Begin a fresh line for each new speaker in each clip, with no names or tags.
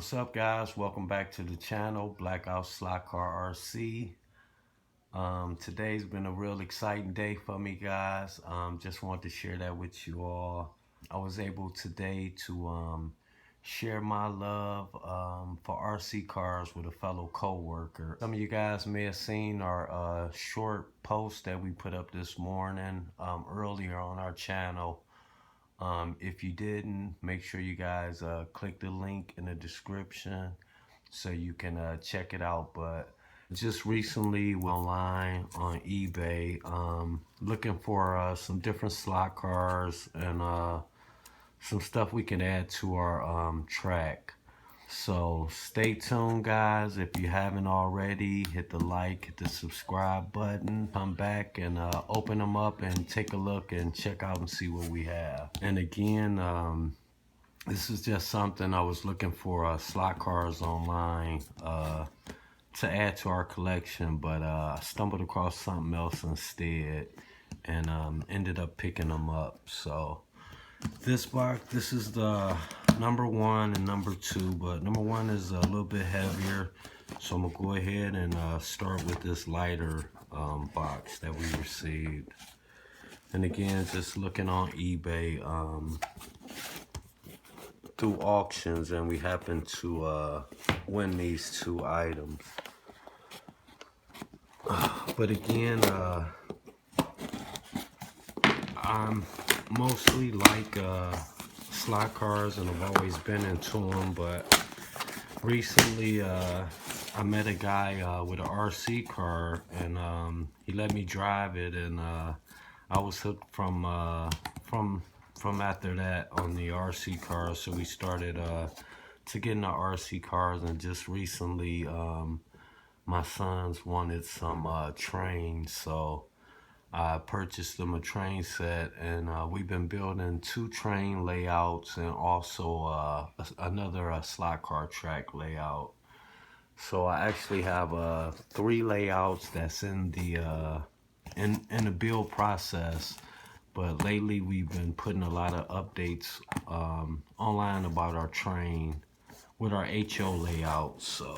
What's up, guys? Welcome back to the channel, Blackout Slot Car RC. Today's been a real exciting day for me, guys. Just wanted to share that with you all. I was able today to share my love for RC cars with a fellow co-worker. Some of you guys may have seen our short post that we put up this morning earlier on our channel. If you didn't, make sure you guys click the link in the description so you can check it out. But just recently went online on eBay looking for some different slot cars and some stuff we can add to our track. So stay tuned, guys. If you haven't already, hit the like, hit the subscribe button, come back and open them up and take a look and check out and see what we have. And again, this is just something I was looking for slot cars online to add to our collection, but I stumbled across something else instead and ended up picking them up. So this box, this is the number one and number two, but number one is a little bit heavier, so I'm gonna go ahead and start with this lighter box that we received. And again, just looking on eBay through auctions, and we happened to win these two items. But again, I'm mostly like slot cars, and I've always been into them, but recently I met a guy with an RC car, and he let me drive it, and I was hooked from after that on the RC cars. So we started to get into RC cars, and just recently my sons wanted some trains, so I purchased them a train set, and we've been building 2 train layouts and also another slot car track layout. So I actually have 3 layouts that's in the in the build process. But lately we've been putting a lot of updates online about our train with our HO layout. So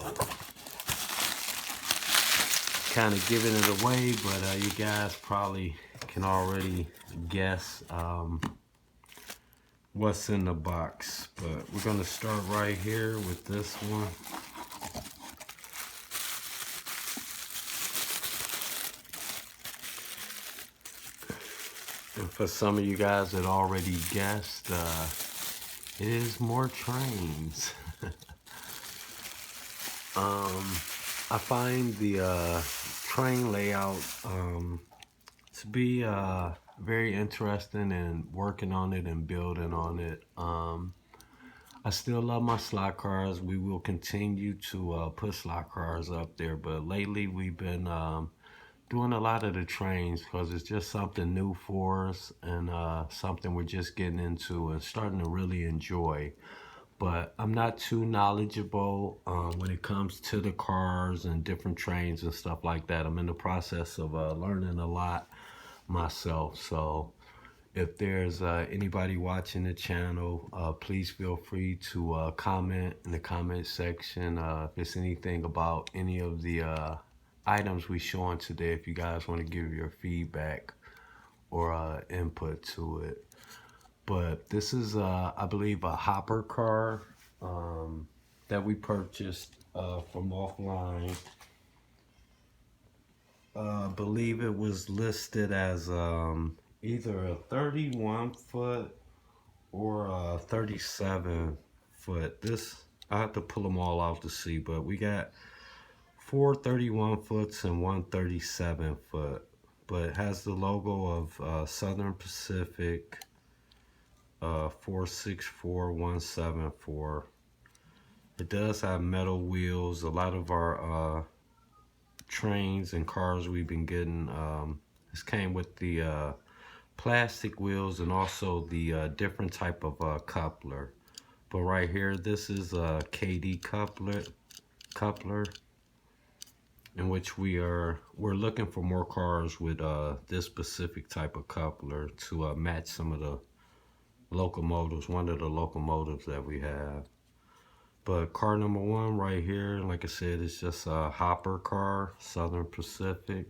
kind of giving it away, but you guys probably can already guess what's in the box. But we're gonna start right here with this one. And for some of you guys that already guessed, it is more trains. I find the train layout to be very interesting, and working on it and building on it. I still love my slot cars. We will continue to put slot cars up there, but lately we've been doing a lot of the trains because it's just something new for us, and something we're just getting into and starting to really enjoy. But I'm not too knowledgeable when it comes to the cars and different trains and stuff like that. I'm in the process of learning a lot myself. So if there's anybody watching the channel, please feel free to comment in the comment section if there's anything about any of the items we showing today, if you guys want to give your feedback or input to it. But this is, I believe, a hopper car that we purchased from offline. I believe it was listed as either a 31 foot or a 37 foot. This, I have to pull them all out to see, but we got 4 31 foots and 1 37 foot. But it has the logo of Southern Pacific. 464174. It does have metal wheels. A lot of our trains and cars we've been getting, this came with the plastic wheels and also the different type of coupler. But right here, this is a KD coupler, in which we're looking for more cars with this specific type of coupler to match some of the locomotives, one of the locomotives that we have. But car number one right here, like I said, it's just a hopper car, Southern Pacific.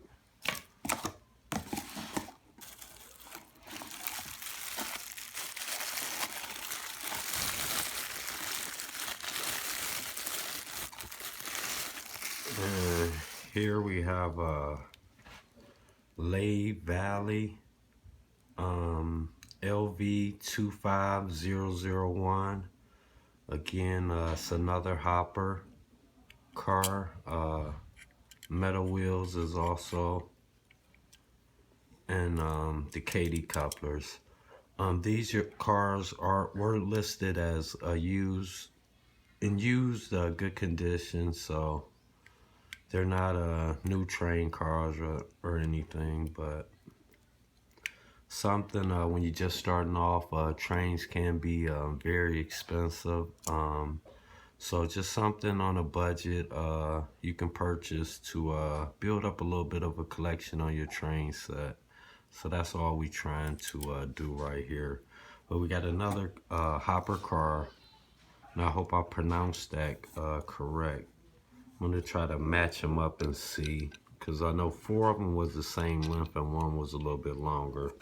And here we have a Lave Valley LV25001. Again, it's another hopper car. Metal wheels is also, and the Katy couplers. These cars were listed as used good condition, so they're not new train cars or anything, but something when you're just starting off, trains can be very expensive. So just something on a budget you can purchase to build up a little bit of a collection on your train set. So that's all we trying to do right here. But we got another hopper car, and I hope I pronounced that correct. I'm gonna try to match them up and see, because I know 4 of them was the same length and 1 was a little bit longer.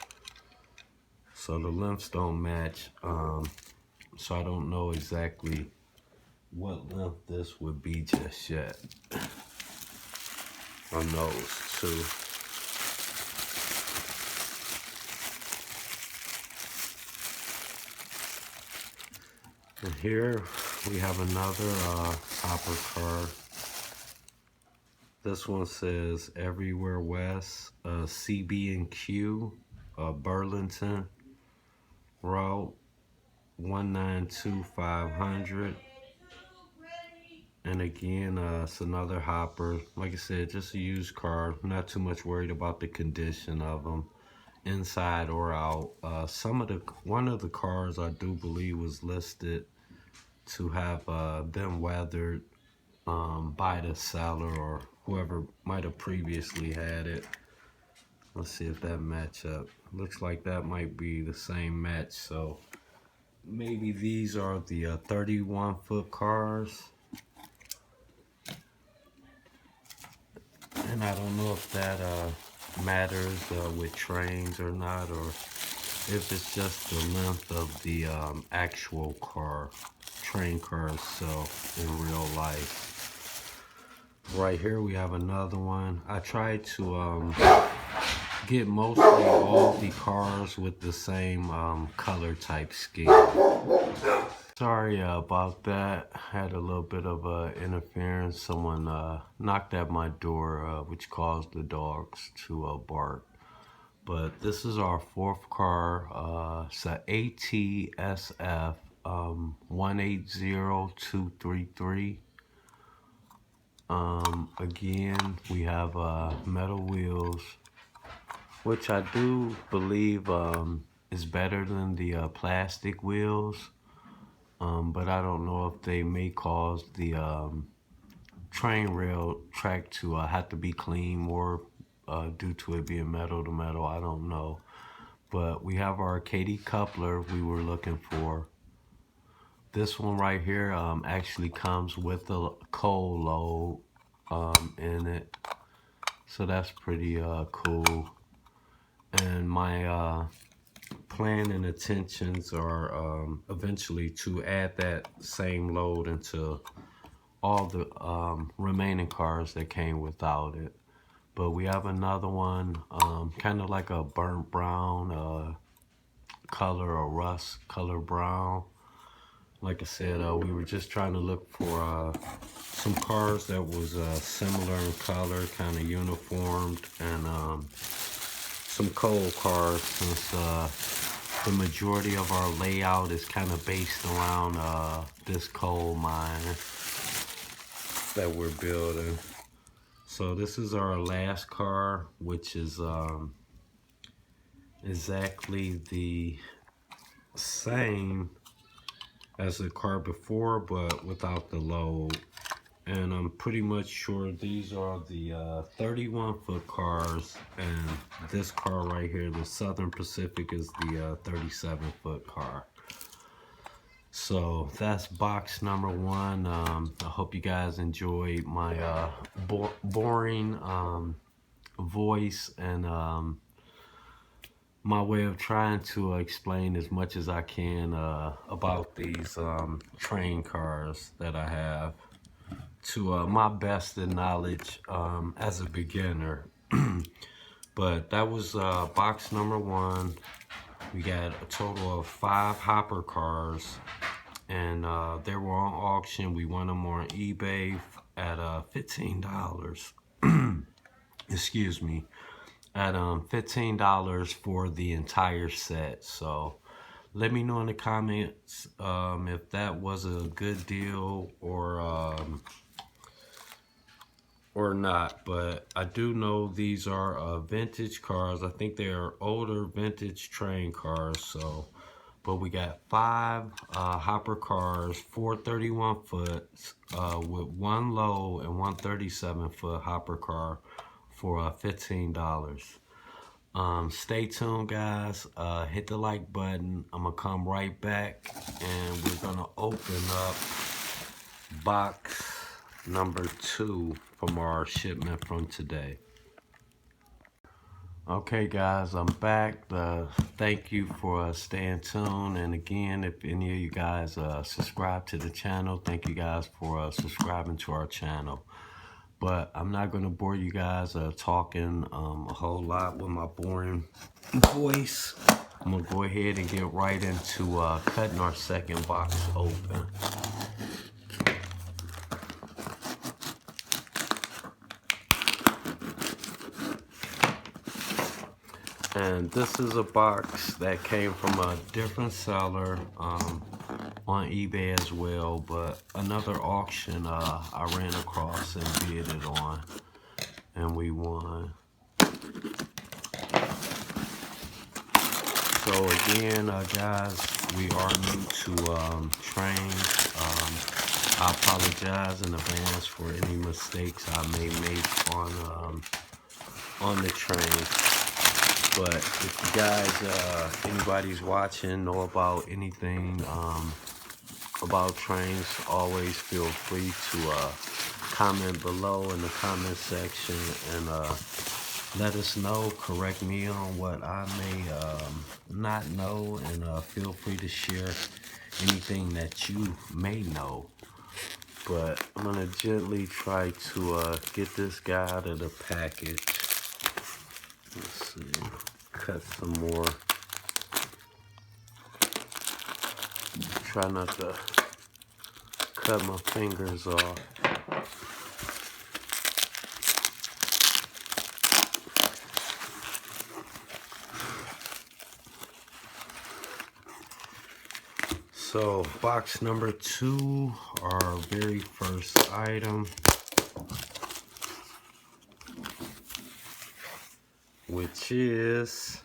So the lengths don't match, so I don't know exactly what length this would be just yet on those two. And here we have another hopper car. This one says Everywhere West, CB&Q, Burlington Route 192500. And again, it's another hopper. Like I said, just a used car. Not too much worried about the condition of them, inside or out. One of the cars I do believe was listed to have them weathered by the seller or whoever might have previously had it. Let's see if that match up. Looks like that might be the same match. So maybe these are the 31-foot cars. And I don't know if that matters with trains or not, or if it's just the length of the actual train car itself in real life. Right here we have another one. I tried to get mostly all the cars with the same color type scheme. Sorry about that. Had a little bit of interference. Someone knocked at my door, which caused the dogs to bark. But this is our 4th car. It's a ATSF 180233. Again, we have metal wheels, which I do believe is better than the plastic wheels. But I don't know if they may cause the train rail track to have to be cleaned more due to it being metal to metal. I don't know. But we have our Katy coupler we were looking for. This one right here actually comes with a coal load in it. So that's pretty cool. And my plan and intentions are eventually to add that same load into all the remaining cars that came without it. But we have another one, kind of like a burnt brown color, or rust color brown. Like I said, we were just trying to look for some cars that was similar in color, kind of uniformed, and some coal cars, since the majority of our layout is kind of based around this coal mine that we're building. So this is our last car, which is exactly the same as the car before, but without the load. And I'm pretty much sure these are the 31-foot cars, and this car right here, the Southern Pacific, is the 37-foot car. So that's box number one. I hope you guys enjoyed my boring voice and my way of trying to explain as much as I can about these train cars that I have to my best of knowledge as a beginner. But that was box number one. We got a total of 5 hopper cars, and they were on auction. We won them on eBay at $15. Excuse me, at $15 for the entire set. So let me know in the comments if that was a good deal or not. But I do know these are vintage cars. I think they are older vintage train cars. So, but we got 5 hopper cars, 4 31 foot with 1 low and 1 37-foot hopper car for $15. Stay tuned, guys. Hit the like button. I'm gonna come right back and we're gonna open up box number 2 from our shipment from today. Okay, guys, I'm back. Thank you for staying tuned. And again, if any of you guys subscribe to the channel, thank you guys for subscribing to our channel. But I'm not going to bore you guys talking a whole lot with my boring voice. I'm going to go ahead and get right into cutting our second box open. And this is a box that came from a different seller on eBay as well, but another auction I ran across and bid it on, and we won. So again, guys, we are new to trains. I apologize in advance for any mistakes I may make on the train. But if you guys, anybody's watching, know about anything about trains, always feel free to comment below in the comment section and let us know, correct me on what I may not know, and feel free to share anything that you may know. But I'm gonna gently try to get this guy out of the package. Let's see, cut some more. Try not to cut my fingers off. So box number 2, our very first item, which is,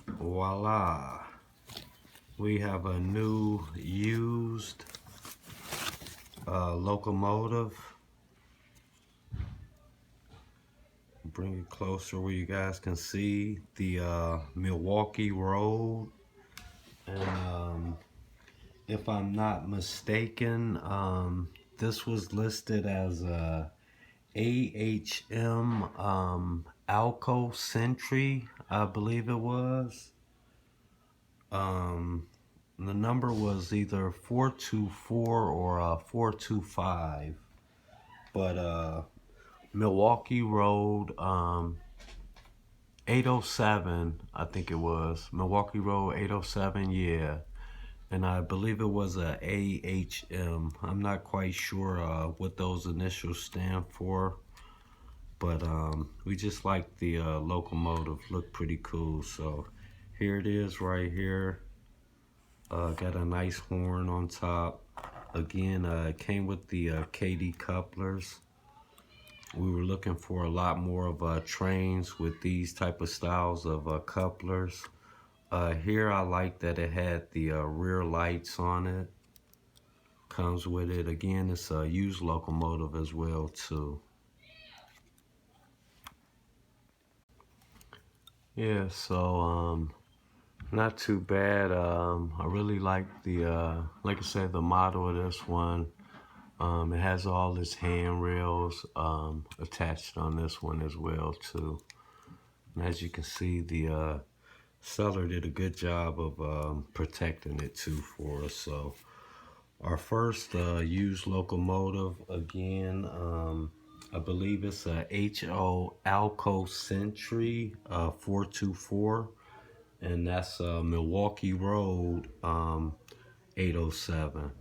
voila, we have a new used locomotive. Bring it closer where you guys can see the Milwaukee Road. And if I'm not mistaken, this was listed as a AHM Alco Sentry, I believe it was. The number was either 424 or 425, but Milwaukee Road 807, I think it was Milwaukee Road 807, yeah. And I believe it was a AHM. I'm not quite sure what those initials stand for, but we just like the locomotive. Look pretty cool. So here it is right here. Got a nice horn on top. Again, it came with the KD couplers. We were looking for a lot more of trains with these type of styles of couplers. Here I like that it had the rear lights on it. Comes with it. Again, it's a used locomotive as well too. Yeah, so Not too bad. I really like like I said, the model of this one. It has all its handrails attached on this one as well too. And as you can see, the seller did a good job of protecting it too for us. So our first used locomotive again, I believe it's a HO Alco Century 424, and that's Milwaukee Road 807.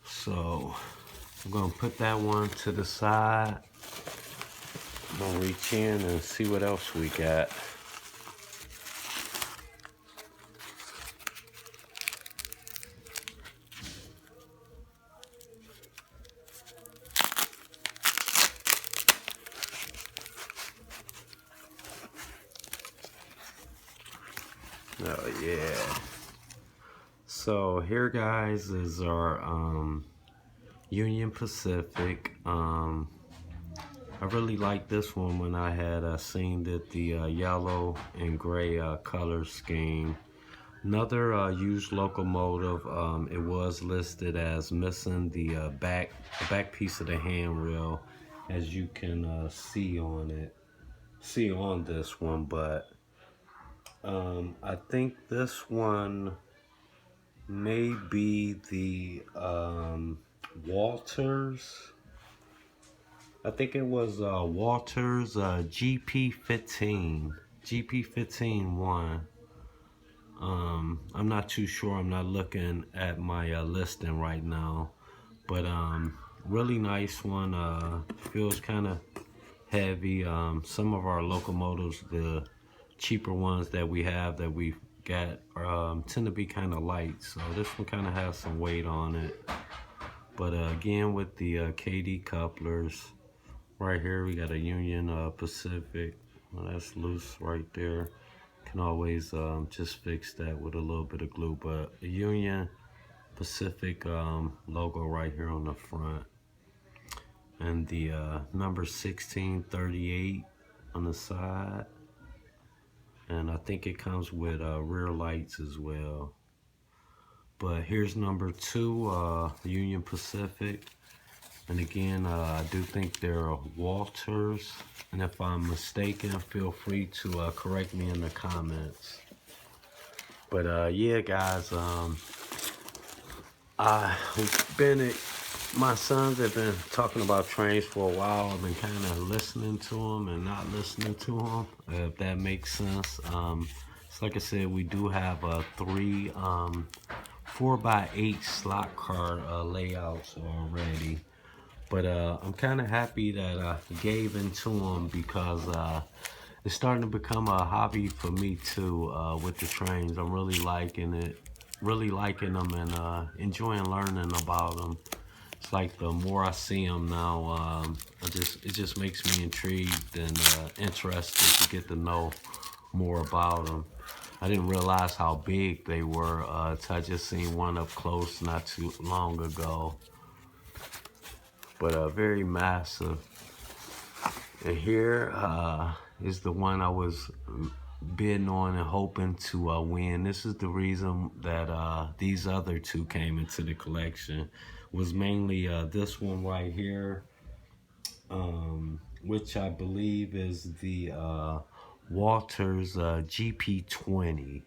So I'm gonna put that one to the side. I'm gonna reach in and see what else we got. Oh yeah. So here, guys, is our Union Pacific. I really like this one when I had seen that the yellow and gray color scheme. Another used locomotive. It was listed as missing the back piece of the handrail, as you can see on this one. But I think this one may be the Walters. I think it was Walters GP15, GP15 one. I'm not too sure. I'm not looking at my listing right now, but really nice one. Feels kind of heavy. Some of our locomotives, the cheaper ones that we have that we got, tend to be kind of light. So this one kind of has some weight on it. But again, with the KD couplers, right here we got a Union Pacific. Well, that's loose right there. Can always just fix that with a little bit of glue. But a Union Pacific logo right here on the front. And the number 1638 on the side. And I think it comes with rear lights as well. But here's number 2, Union Pacific. And again, I do think they're Walters. And if I'm mistaken, feel free to correct me in the comments. But yeah, guys, my sons have been talking about trains for a while. I've been kind of listening to them and not listening to them, if that makes sense. So like I said, we do have 3 4x8 slot car layouts already. But I'm kind of happy that I gave into them because it's starting to become a hobby for me too with the trains. I'm really liking it, really liking them, and enjoying learning about them. It's like the more I see them now, it just makes me intrigued and interested to get to know more about them. I didn't realize how big they were till I just seen one up close not too long ago. But very massive. And here is the one I was bidding on and hoping to win. This is the reason that these other 2 came into the collection. Was mainly this one right here, which I believe is the Walters GP20.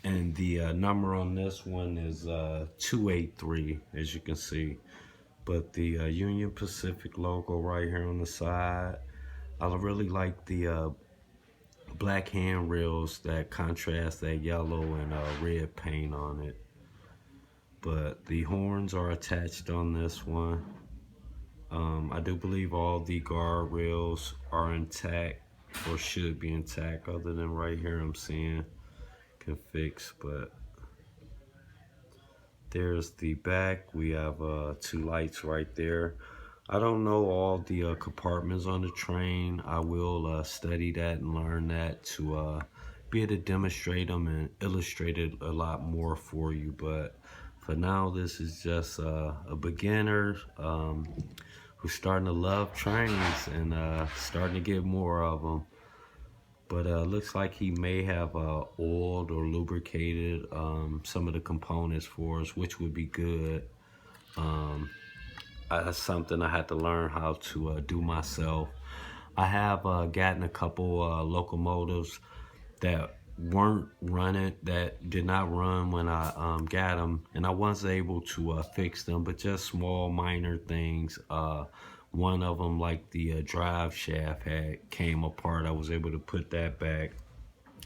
And the number on this one is 283, as you can see. But the Union Pacific logo right here on the side. I really like the black handrails that contrast that yellow and red paint on it. But the horns are attached on this one. I do believe all the guardrails are intact, or should be intact, other than right here I'm seeing can fix. But there's the back. We have 2 lights right there. I don't know all the compartments on the train. I will study that and learn that to be able to demonstrate them and illustrate it a lot more for you. But for now, this is just a beginner we're starting to love trains and starting to get more of them. But looks like he may have oiled or lubricated some of the components for us, which would be good. That's something I had to learn how to do myself. I have gotten a couple locomotives that weren't running, that did not run when I got them, and I was able to fix them, but just small minor things. One of them, like the drive shaft had came apart. I was able to put that back,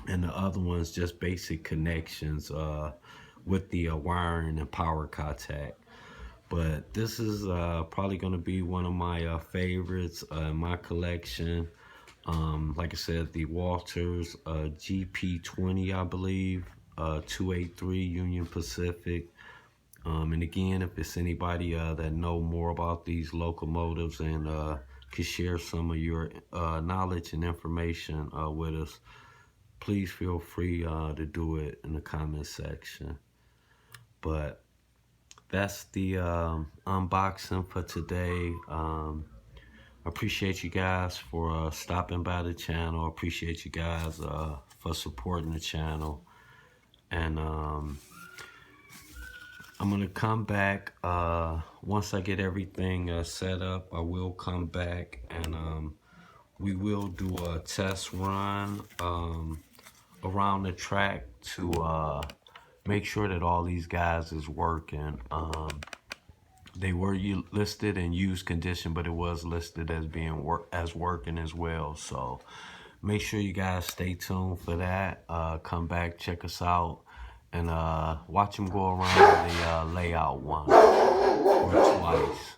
and the other one's just basic connections with the wiring and power contact. But this is probably going to be one of my favorites in my collection. Like I said, the Walters GP20, I believe, 283 Union Pacific. And again, if it's anybody that know more about these locomotives and could share some of your knowledge and information with us, please feel free to do it in the comment section. But that's the unboxing for today. Appreciate you guys for stopping by the channel. Appreciate you guys for supporting the channel. And I'm gonna come back once I get everything set up. I will come back and we will do a test run around the track to make sure that all these guys is working. They were listed in used condition, but it was listed as being working as well. So make sure you guys stay tuned for that. Come back, check us out, and watch them go around the layout once or twice.